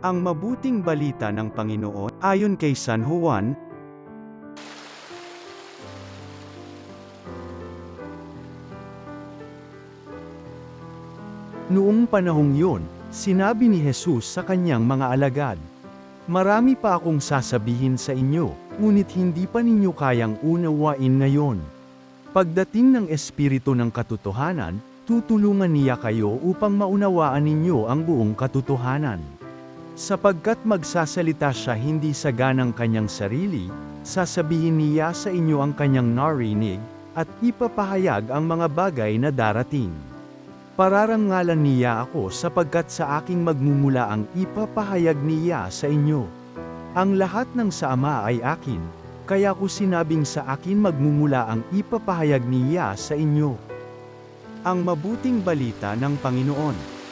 Ang mabuting balita ng Panginoon, ayon kay San Juan. Noong panahong yun, sinabi ni Jesus sa kanyang mga alagad, "Marami pa akong sasabihin sa inyo, ngunit hindi pa ninyo kayang unawain ngayon. Pagdating ng Espiritu ng Katotohanan, tutulungan niya kayo upang maunawaan ninyo ang buong katotohanan. Sapagkat magsasalita siya hindi sa ganang kanyang sarili, sasabihin niya sa inyo ang kanyang narinig, at ipapahayag ang mga bagay na darating. Pararangalan niya ako sapagkat sa aking magmumula ang ipapahayag niya sa inyo. Ang lahat ng sa Ama ay akin, kaya ko sinabing sa akin magmumula ang ipapahayag niya sa inyo." Ang mabuting balita ng Panginoon.